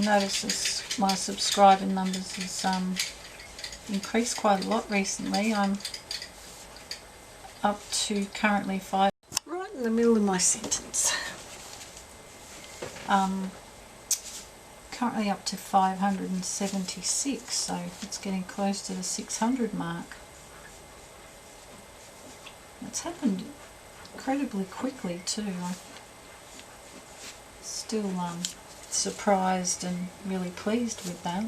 notice my subscriber numbers has increased quite a lot recently. I'm up to currently 5, right in the middle of my sentence. Currently up to 576, so it's getting close to the 600 mark. It's happened incredibly quickly too. I'm still surprised and really pleased with that.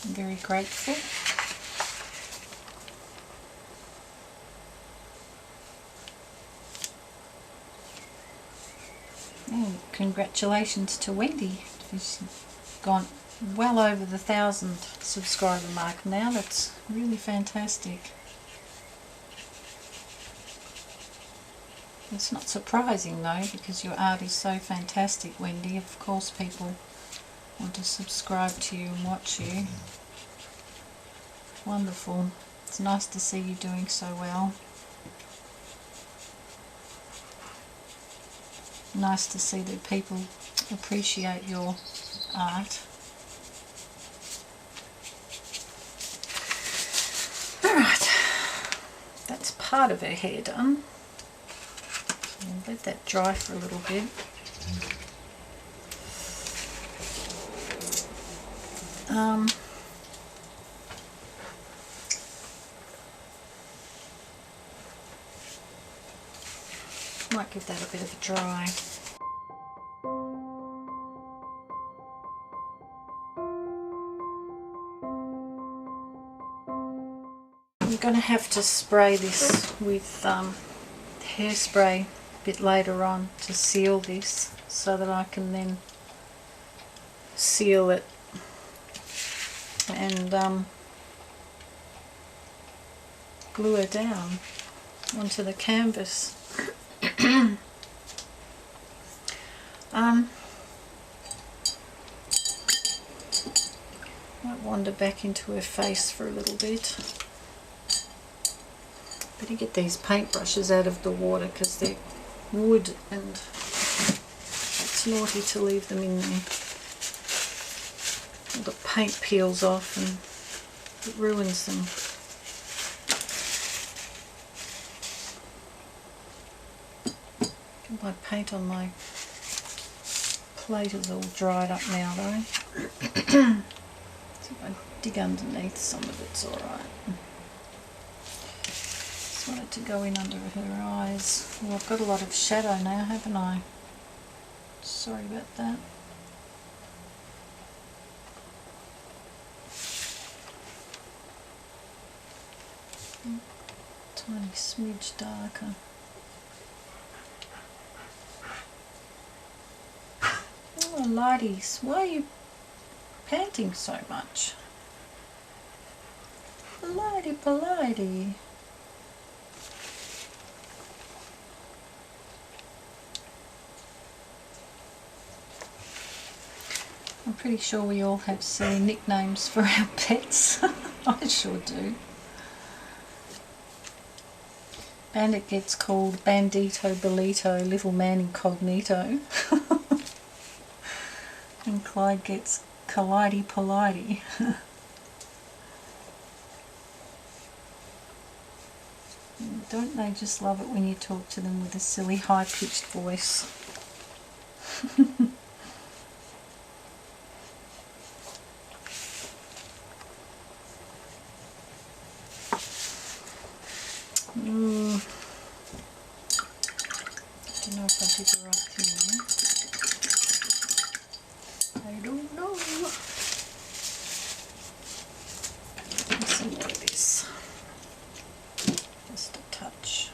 I'm very grateful. And congratulations to Wendy. She's gone well over the 1,000 subscriber mark now. That's really fantastic. It's not surprising though, because your art is so fantastic, Wendy. Of course people want to subscribe to you and watch you. Wonderful. It's nice to see you doing so well. Nice to see that people appreciate your art. Alright, that's part of her hair done. I'll let that dry for a little bit. Might give that a bit of a dry. I'm going to have to spray this with hairspray a bit later on to seal this, so that I can then seal it and glue it down onto the canvas. Might wander back into her face for a little bit. Better get these paintbrushes out of the water because they're wood and it's naughty to leave them in there. All the paint peels off and it ruins them. My paint on my plate is all dried up now though. See if I dig underneath, some of it's alright. Just want it to go in under her eyes. Well, I've got a lot of shadow now, haven't I? Sorry about that. Tiny smidge darker. Oh, ladies, why are you panting so much? Politey, politey. I'm pretty sure we all have silly nicknames for our pets. I sure do. Bandit gets called Bandito Belito, Little Man Incognito. And Clyde gets Collidey Politey. Don't they just love it when you talk to them with a silly high-pitched voice? Don't know if I did the right thing there. I don't know. Some more of this. Just a touch.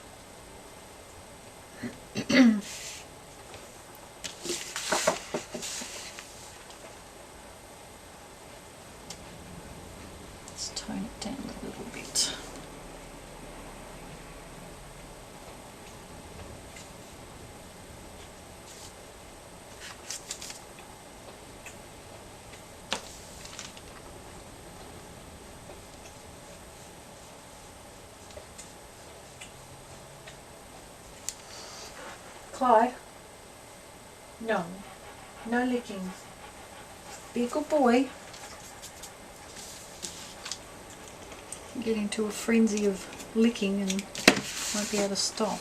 Let's tone it down a little bit. Clyde? No. No licking. Be a good boy. Get into a frenzy of licking and won't be able to stop.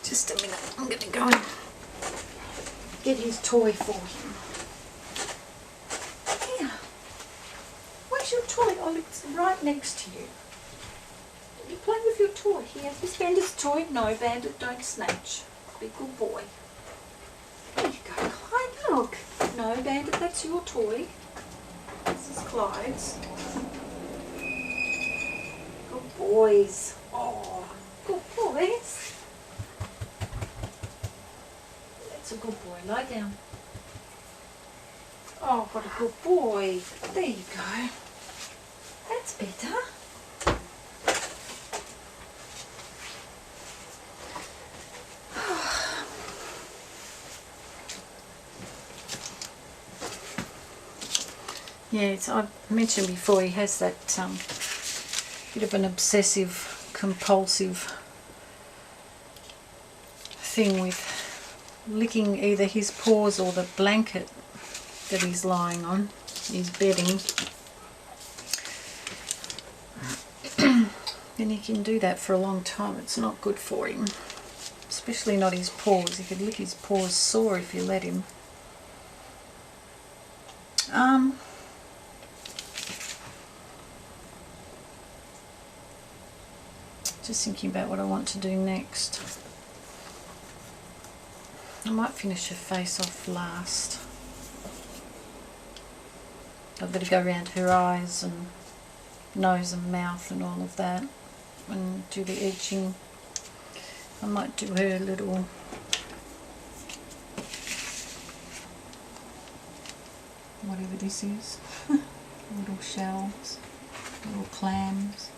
Just a minute, I'm going to go and get his toy for him. Here, where's your toy? Oh, it's right next to you. You play with your toy. Here, is Bandit's toy? No, Bandit, don't snatch. Be a good boy. There you go, Clyde, look. No, Bandit, that's your toy. This is Clyde's. Good boys. Oh, good boys. That's a good boy. Lie down. Oh, what a good boy. There you go. That's better. Yeah, I mentioned before, he has that bit of an obsessive compulsive thing with licking either his paws or the blanket that he's lying on, his bedding. And he can do that for a long time. It's not good for him, especially not his paws. He could lick his paws sore if you let him. Just thinking about what I want to do next. I might finish her face off last. I've got to go around her eyes and nose and mouth and all of that and do the edging. I might do her little whatever this is. Little shells, little clams.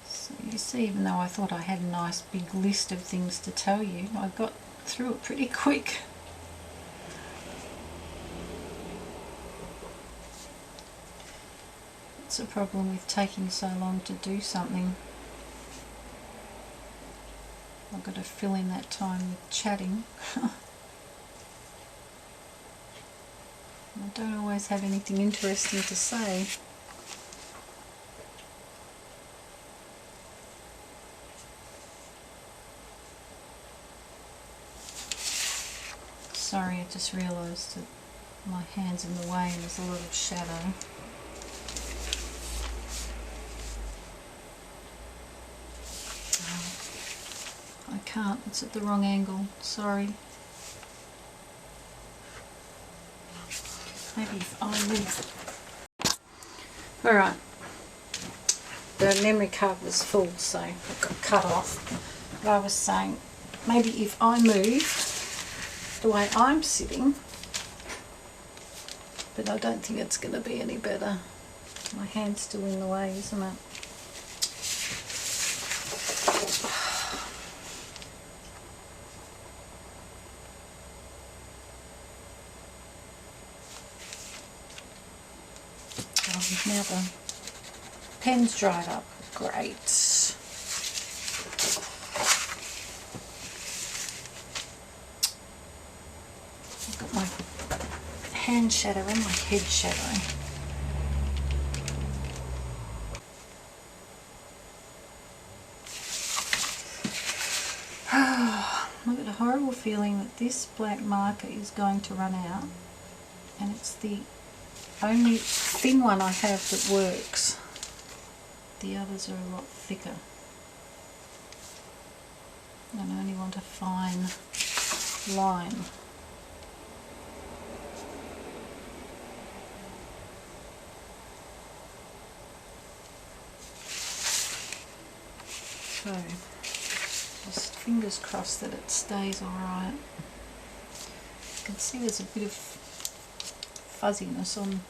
So you see, even though I thought I had a nice big list of things to tell you, I got through it pretty quick. It's a problem with taking so long to do something. I've got to fill in that time with chatting. I don't always have anything interesting to say. Sorry, I just realised that my hand's in the way and there's a lot of shadow. Oh, I can't, it's at the wrong angle, sorry. Maybe if I move. Alright, the memory card was full, so it got cut off. But I was saying, maybe if I move the way I'm sitting, but I don't think it's going to be any better. My hand's still in the way, isn't it? Oh, now the pen's dried up. Great. My hand shadow and my head shadow. I've got a horrible feeling that this black marker is going to run out, and it's the only thin one I have that works. The others are a lot thicker. And I only want a fine line. So, just fingers crossed that it stays alright. You can see there's a bit of fuzziness on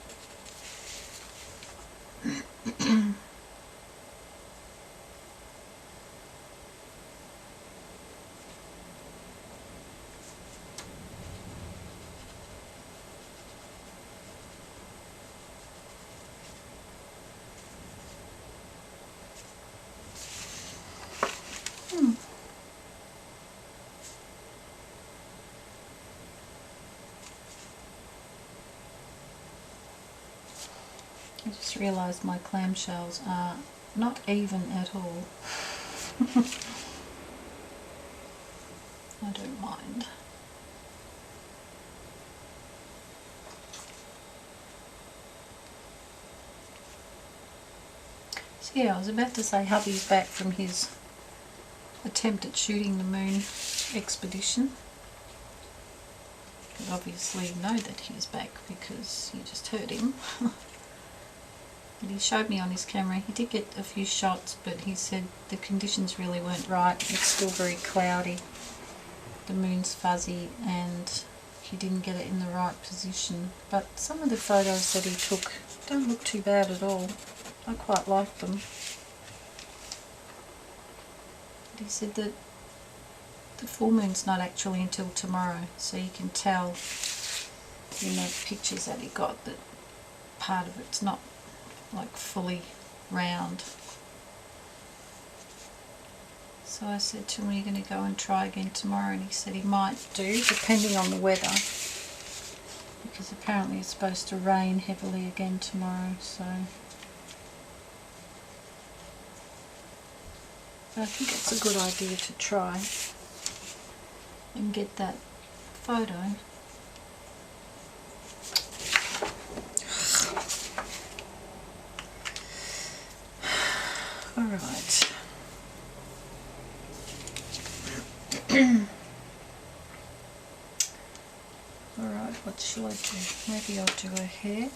I just realised my clamshells are not even at all. I don't mind. So yeah, I was about to say hubby's back from his attempt at shooting the moon expedition. You obviously know that he's back because you just heard him. But he showed me on his camera, he did get a few shots, but he said the conditions really weren't right. It's still very cloudy, the moon's fuzzy, and he didn't get it in the right position. But some of the photos that he took don't look too bad at all. I quite like them. But he said that the full moon's not actually until tomorrow, so you can tell in the pictures that he got that part of it's not like fully round. So I said to him, are you going to go and try again tomorrow? And he said he might do, depending on the weather, because apparently it's supposed to rain heavily again tomorrow. So but I think it's a good idea to try and get that photo. Alright. Alright, what shall I do? Maybe I'll do her hair.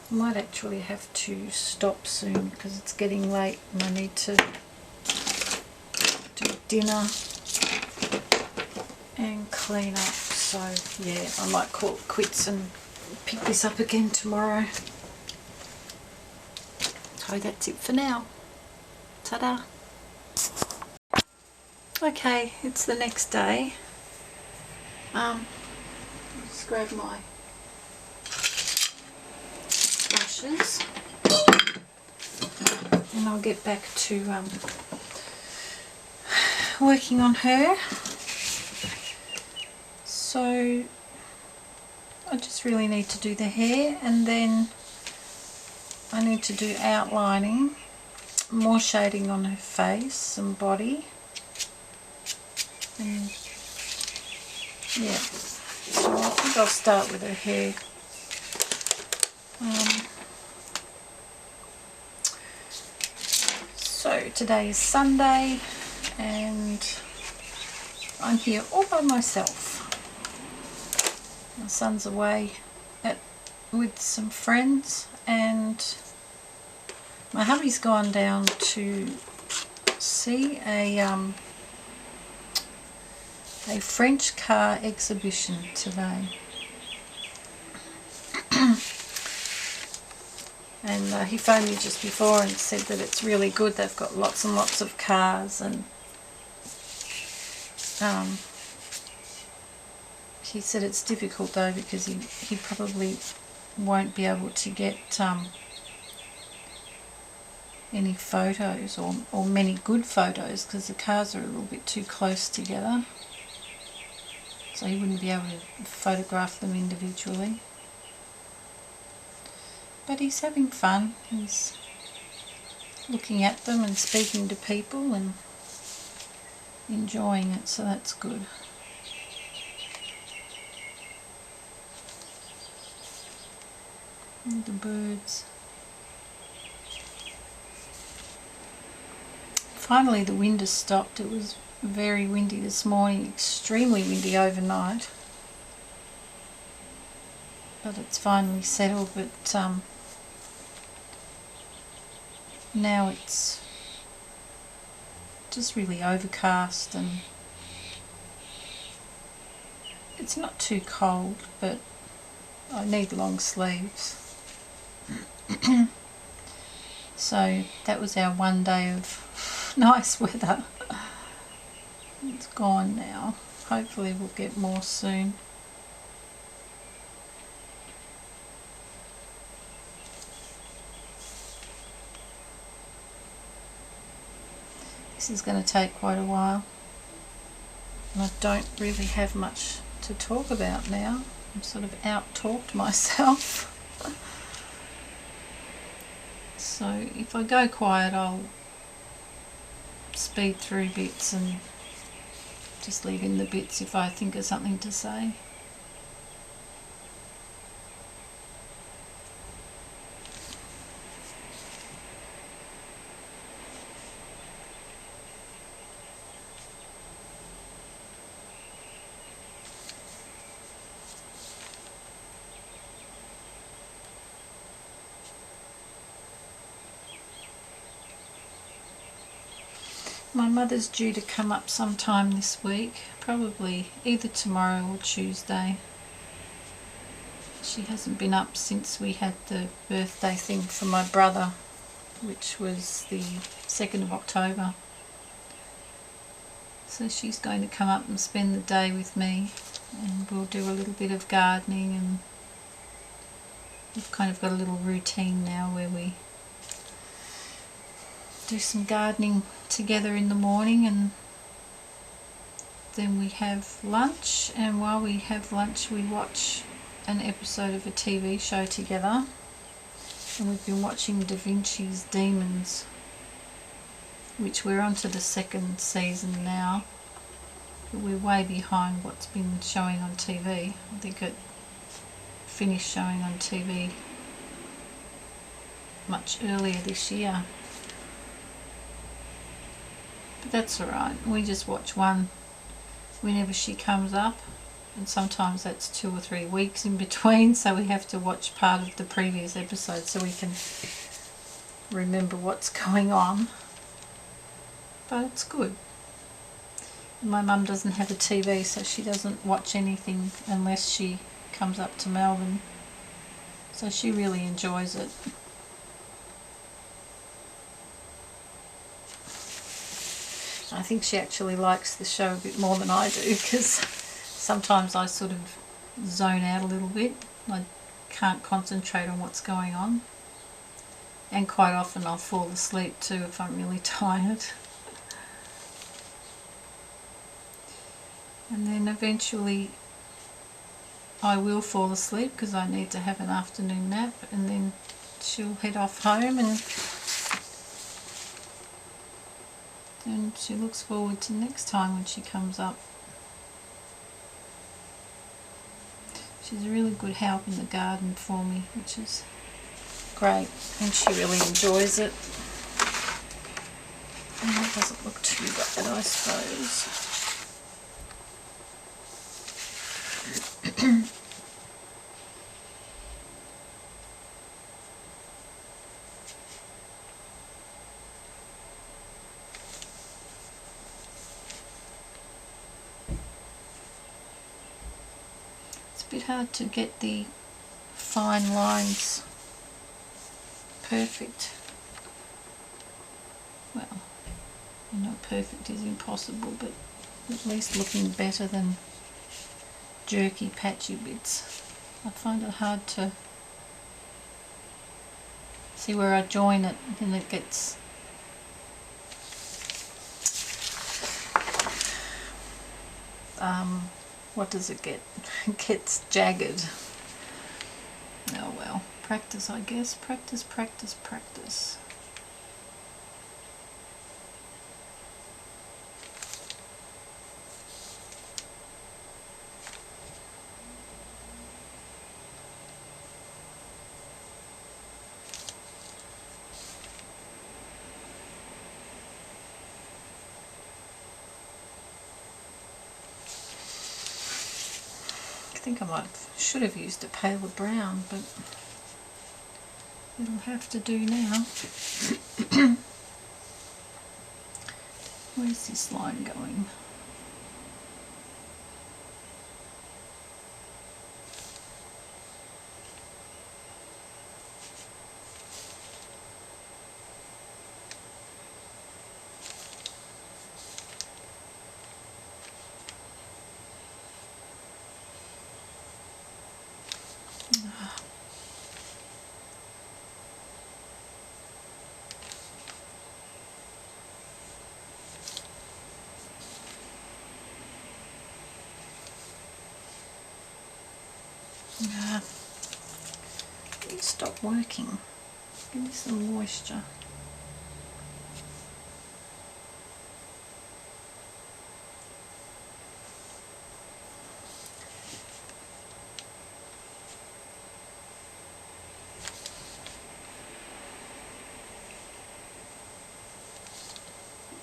I might actually have to stop soon because it's getting late and I need to do dinner and clean up. So yeah, I might call it quits and pick this up again tomorrow. So that's it for now. Ta-da! Okay, it's the next day. Let's grab my brushes and I'll get back to working on her. So I just really need to do the hair, and then I need to do outlining, more shading on her face and body, and yeah, so I think I'll start with her hair. So today is Sunday and I'm here all by myself. My son's away with some friends, and my hubby's gone down to see a French car exhibition today. And he phoned me just before and said that it's really good. They've got lots and lots of cars, and he said it's difficult though because he probably won't be able to get any photos or many good photos because the cars are a little bit too close together, so he wouldn't be able to photograph them individually. But he's having fun. He's looking at them and speaking to people and enjoying it, so that's good. And the birds. Finally the wind has stopped. It was very windy this morning, extremely windy overnight. But it's finally settled, but now it's just really overcast, and it's not too cold, but I need long sleeves. So that was our one day of nice weather. It's gone now. Hopefully we'll get more soon. This is going to take quite a while. And I don't really have much to talk about now. I'm sort of out-talked myself. So if I go quiet, I'll speed through bits and just leave in the bits if I think of something to say. My mother's due to come up sometime this week, probably either tomorrow or Tuesday. She hasn't been up since we had the birthday thing for my brother, which was the 2nd of October. So she's going to come up and spend the day with me, and we'll do a little bit of gardening, and we've kind of got a little routine now where we do some gardening together in the morning, and then we have lunch, and while we have lunch we watch an episode of a TV show together, and we've been watching Da Vinci's Demons, which we're on to the 2nd season now, but we're way behind what's been showing on TV. I think it finished showing on TV much earlier this year. But that's alright, we just watch one whenever she comes up, and sometimes that's 2 or 3 weeks in between, so we have to watch part of the previous episode so we can remember what's going on. But it's good. My mum doesn't have a TV, so she doesn't watch anything unless she comes up to Melbourne, so she really enjoys it. I think she actually likes the show a bit more than I do, because sometimes I sort of zone out a little bit. I can't concentrate on what's going on, and quite often I'll fall asleep too if I'm really tired. And then eventually I will fall asleep because I need to have an afternoon nap, and then she'll head off home, and she looks forward to next time when she comes up. She's a really good help in the garden for me, which is great, and she really enjoys it. And that doesn't look too bad, I suppose. A bit hard to get the fine lines perfect. Well, I know perfect is impossible, but at least looking better than jerky, patchy bits. I find it hard to see where I join it, and it gets what does it get? It gets jagged. Oh well, practice, I guess. Practice, practice, practice. I think should have used a paler brown, but it'll have to do now. Where's this line going? It stopped working. Give me some moisture.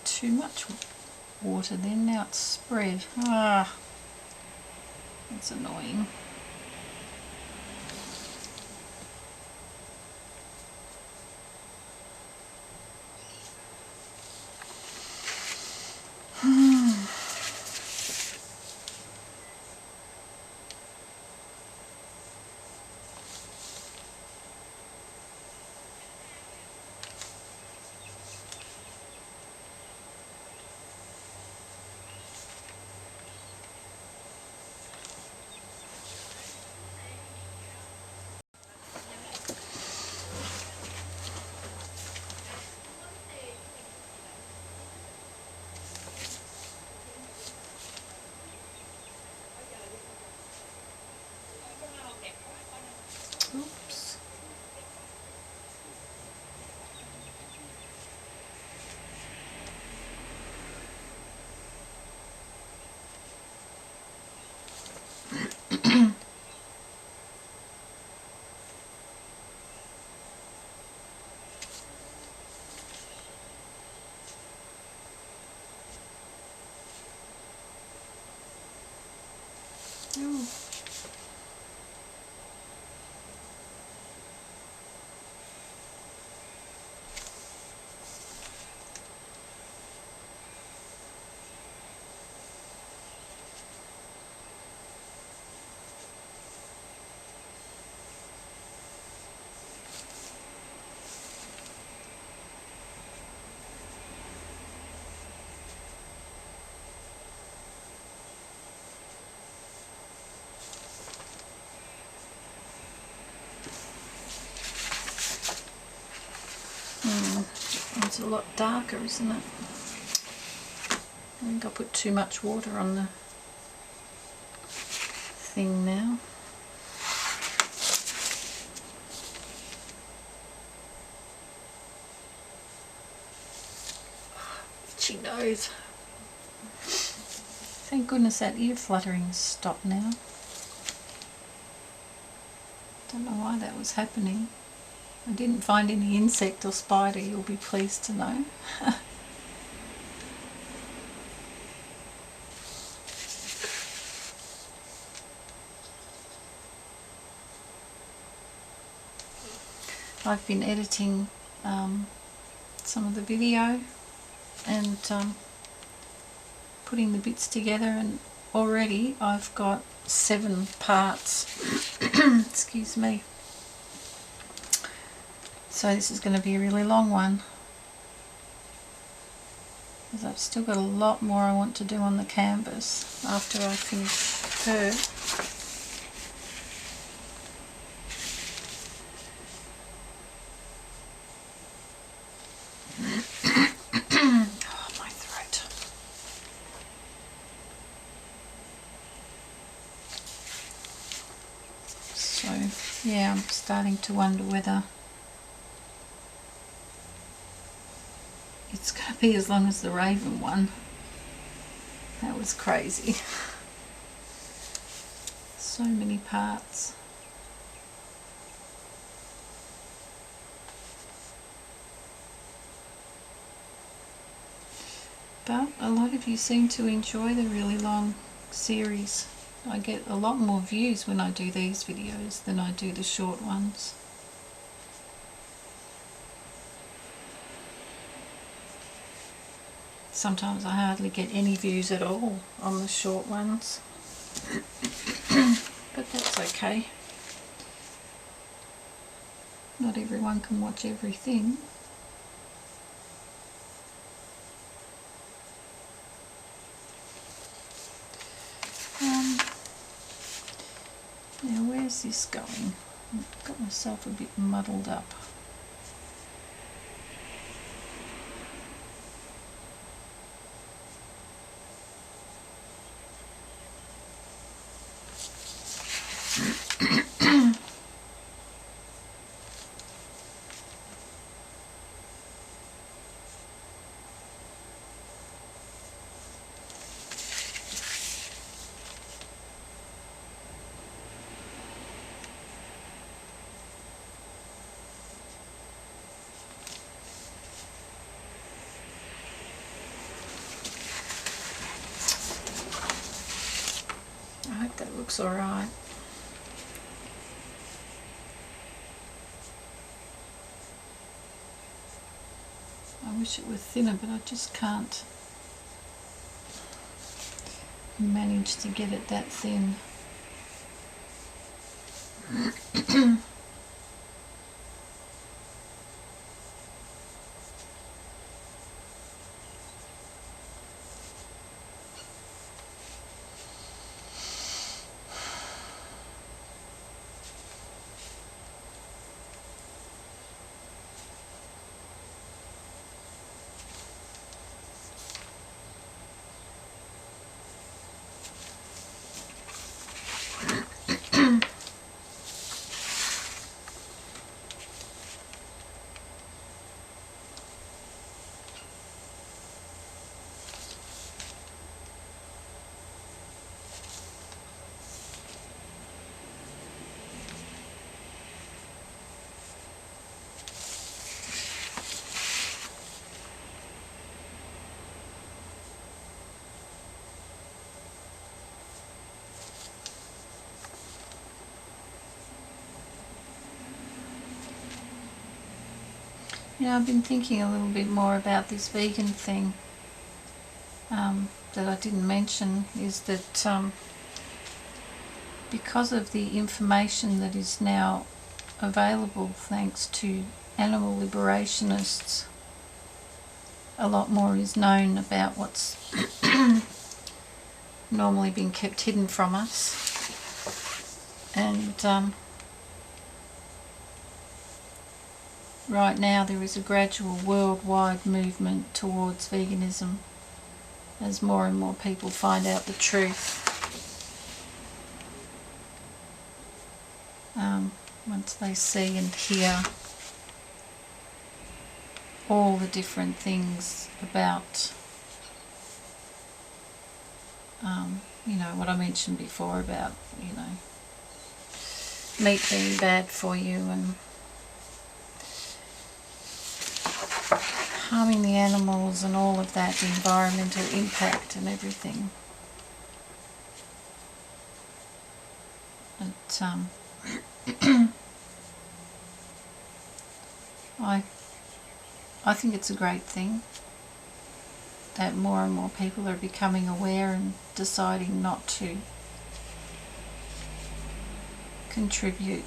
Too much water then, now it's spread. Ah, that's annoying. Oops. Ooh. It's a lot darker, isn't it? I think I put too much water on the thing now. Itchy nose. Thank goodness that ear fluttering stopped now. Don't know why that was happening. I didn't find any insect or spider, you'll be pleased to know. I've been editing some of the video and putting the bits together, and already I've got 7 parts. Excuse me. So this is going to be a really long one, because I've still got a lot more I want to do on the canvas after I finish her. Oh, my throat. So yeah, I'm starting to wonder whether it's going to be as long as the Raven one. That was crazy. So many parts. But a lot of you seem to enjoy the really long series. I get a lot more views when I do these videos than I do the short ones. Sometimes I hardly get any views at all on the short ones. But that's okay. Not everyone can watch everything. Now where's this going? I've got myself a bit muddled up. looks alright. I wish it were thinner, but I just can't manage to get it that thin. Yeah, I've been thinking a little bit more about this vegan thing that I didn't mention, is that because of the information that is now available thanks to animal liberationists, a lot more is known about what's normally been kept hidden from us. And right now there is a gradual worldwide movement towards veganism as more and more people find out the truth. Once they see and hear all the different things about, you know, what I mentioned before about, you know, meat being bad for you and harming the animals and all of that, the environmental impact and everything. But I think it's a great thing that more and more people are becoming aware and deciding not to contribute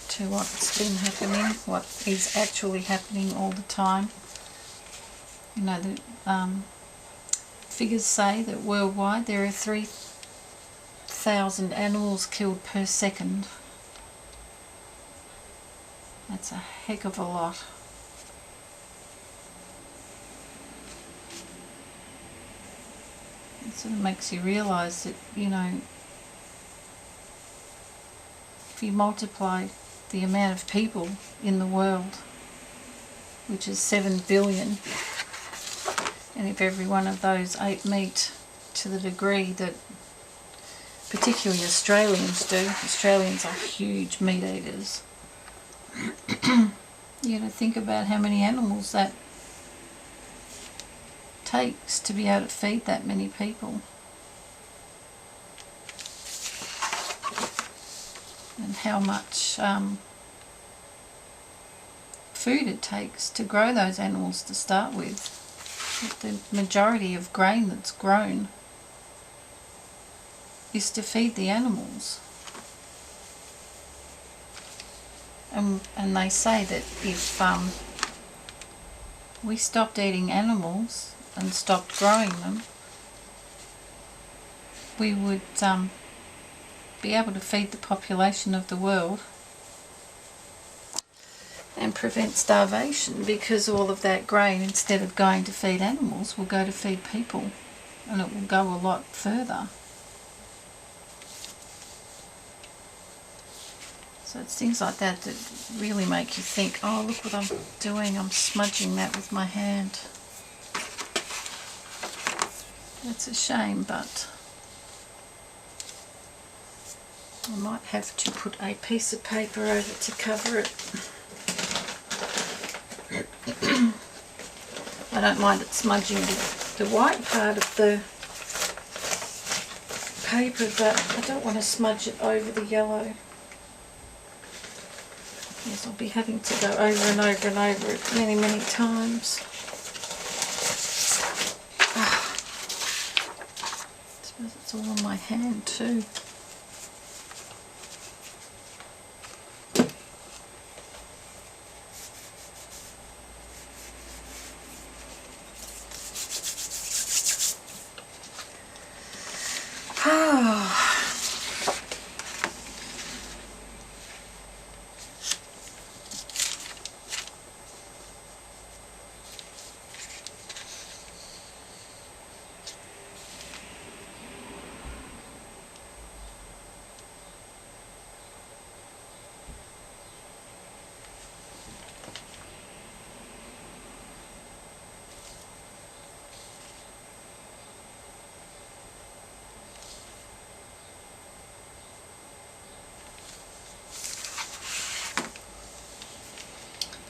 to what's been happening, what is actually happening all the time. You know, the figures say that worldwide there are 3,000 animals killed per second. That's a heck of a lot. It sort of makes you realise that, you know, if you multiply the amount of people in the world, which is 7 billion, and if every one of those ate meat to the degree that particularly Australians do, Australians are huge meat eaters, you got to think about how many animals that takes to be able to feed that many people. And how much food it takes to grow those animals to start with. The majority of grain that's grown is to feed the animals. And they say that if we stopped eating animals and stopped growing them, we would be able to feed the population of the world and prevent starvation, because all of that grain, instead of going to feed animals, will go to feed people, and it will go a lot further. So it's things like that that really make you think, oh, look what I'm doing, I'm smudging that with my hand. That's a shame, but I might have to put a piece of paper over to cover it. I don't mind it smudging the white part of the paper, but I don't want to smudge it over the yellow. Yes, I'll be having to go over and over and over it many, many times. I suppose it's all on my hand too.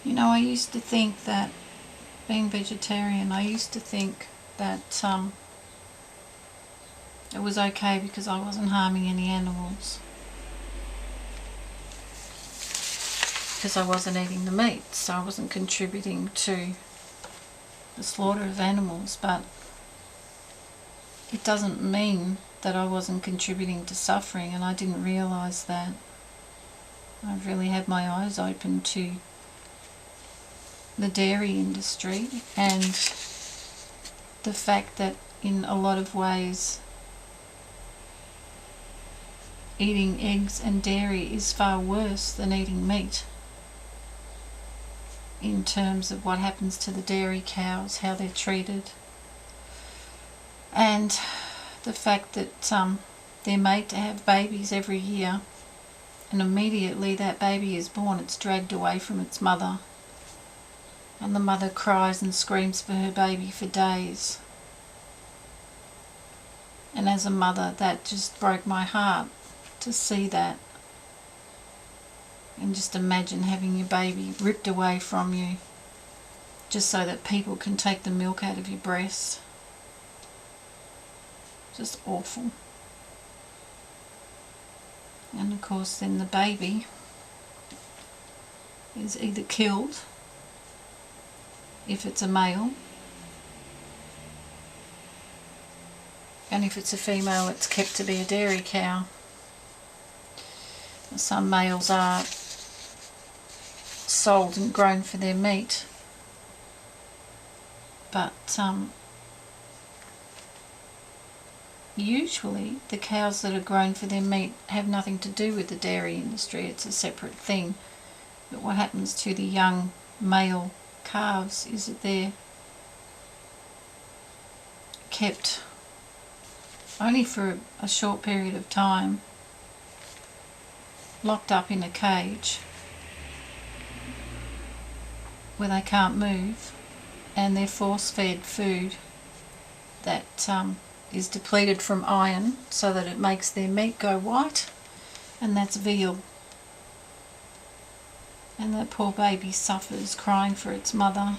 You know, I used to think that, being vegetarian, I used to think that it was okay because I wasn't harming any animals. Because I wasn't eating the meat, so I wasn't contributing to the slaughter of animals, but it doesn't mean that I wasn't contributing to suffering, and I didn't realise that. I've really had my eyes open to the dairy industry and the fact that in a lot of ways eating eggs and dairy is far worse than eating meat in terms of what happens to the dairy cows, how they're treated, and the fact that they're made to have babies every year, and immediately that baby is born it's dragged away from its mother, and the mother cries and screams for her baby for days. And as a mother, that just broke my heart to see that. And just imagine having your baby ripped away from you just so that people can take the milk out of your breast. Just awful. And of course then the baby is either killed if it's a male, and if it's a female it's kept to be a dairy cow. Some males are sold and grown for their meat, but usually the cows that are grown for their meat have nothing to do with the dairy industry, it's a separate thing. But what happens to the young male calves is that they're kept only for a short period of time, locked up in a cage where they can't move, and they're force-fed food that is depleted from iron so that it makes their meat go white, and that's veal. And that poor baby suffers crying for its mother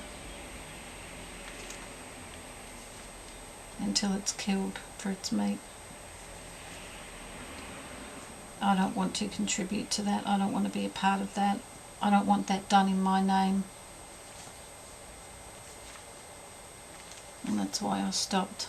until it's killed for its meat. I don't want to contribute to that. I don't want to be a part of that. I don't want that done in my name. And that's why I stopped.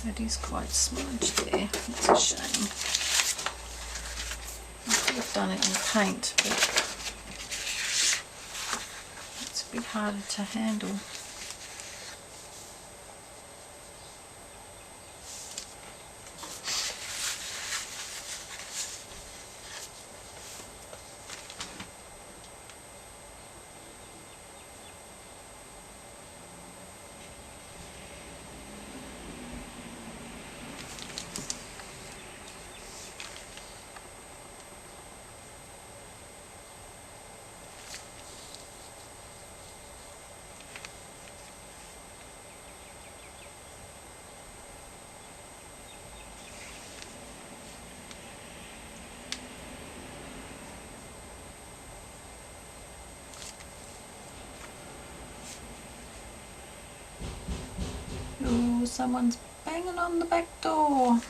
It is quite smudged there. It's a shame. I could have done it in paint, but it's a bit harder to handle. Someone's banging on the back door.